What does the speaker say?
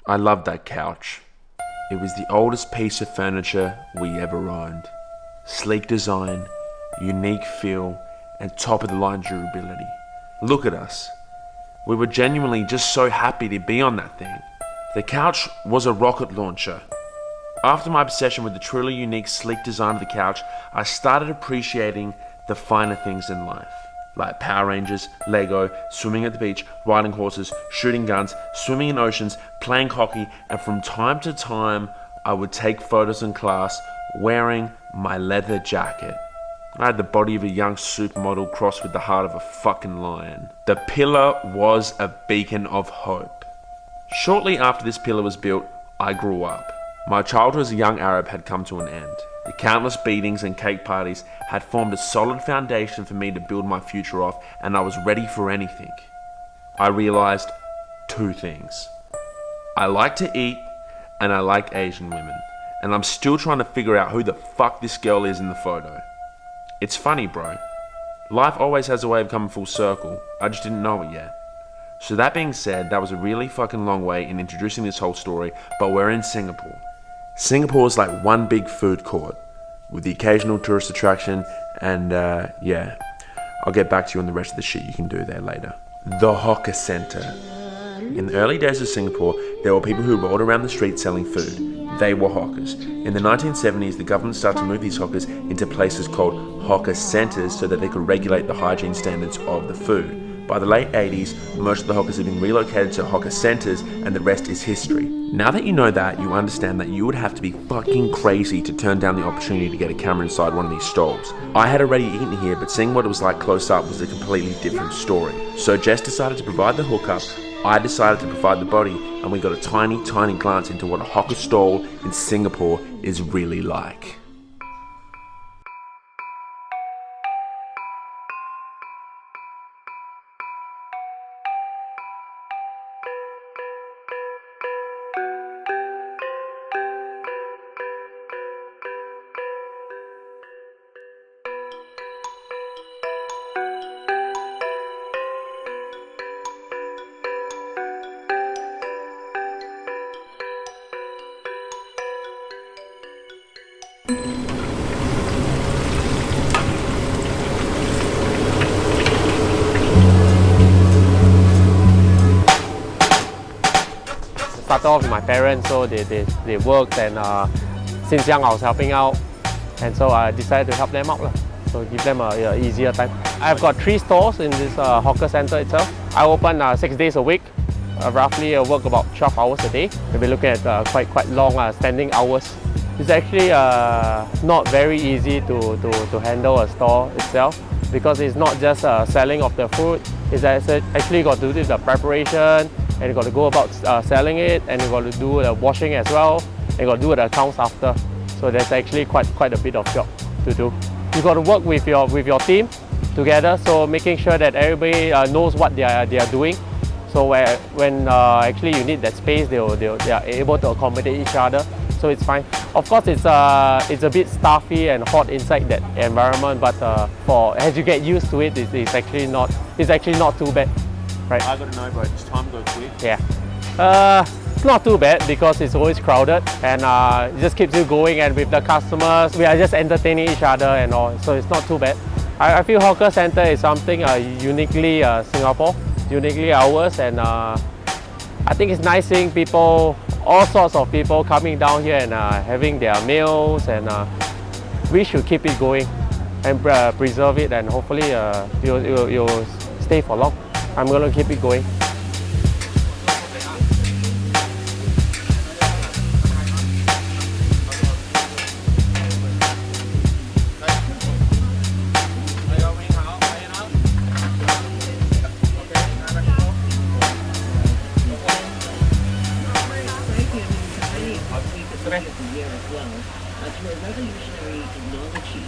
I loved that couch. It was the oldest piece of furniture we ever owned. Sleek design, unique feel, and top of the line durability. Look at us. We were genuinely just so happy to be on that thing. The couch was a rocket launcher. After my obsession with the truly unique, sleek design of the couch, I started appreciating the finer things in life, like Power Rangers, Lego, swimming at the beach, riding horses, shooting guns, swimming in oceans, playing hockey, and from time to time, I would take photos in class wearing my leather jacket. I had the body of a young supermodel crossed with the heart of a fucking lion. The pillar was a beacon of hope. Shortly after this pillar was built, I grew up. My childhood as a young Arab had come to an end. The countless beatings and cake parties had formed a solid foundation for me to build my future off, and I was ready for anything. I realized two things. I like to eat, and I like Asian women. And I'm still trying to figure out who the fuck this girl is in the photo. It's funny, bro. Life always has a way of coming full circle. I just didn't know it yet. So that being said, that was a really fucking long way in introducing this whole story, but we're in Singapore. Singapore is like one big food court with the occasional tourist attraction, and yeah, I'll get back to you on the rest of the shit you can do there later. The hawker center. In the early days of Singapore, there were people who rolled around the streets selling food. They were hawkers. In the 1970s, the government started to move these hawkers into places called hawker centers so that they could regulate the hygiene standards of the food. By the late 80s, most of the hawkers have been relocated to hawker centers, and the rest is history. Now that you know that, you understand that you would have to be fucking crazy to turn down the opportunity to get a camera inside one of these stalls. I had already eaten here, but seeing what it was like close up was a completely different story. So Jess decided to provide the hookup, I decided to provide the body, and we got a tiny glance into what a hawker stall in Singapore is really like. Started off with my parents, so they worked, and since young I was helping out, and so I decided to help them out, so give them a easier time. I've got 3 stores in this hawker center itself. I open 6 days a week, roughly work about 12 hours a day. We'll be looking at quite long standing hours. It's actually not very easy to handle a store itself, because it's not just selling of the food. It's actually got to do the preparation, and you got to go about selling it, and you got to do the washing as well, and you got to do the accounts after. So there's actually quite a bit of job to do. You got to work with your team together, so making sure that everybody knows what they are doing. So when actually you need that space, they are able to accommodate each other. So it's fine. Of course, it's a bit stuffy and hot inside that environment, but as you get used to it, it's actually not too bad. Right. I gotta know, bro, does time go quick? Yeah. It's not too bad because it's always crowded, and it just keeps you going, and with the customers, we are just entertaining each other and all, so it's not too bad. I feel hawker center is something uniquely Singapore, uniquely ours, and I think it's nice seeing people, all sorts of people coming down here and having their meals, and we should keep it going and preserve it, and hopefully you'll stay for long. I'm going to keep it going. Of the year as well, through a revolutionary technology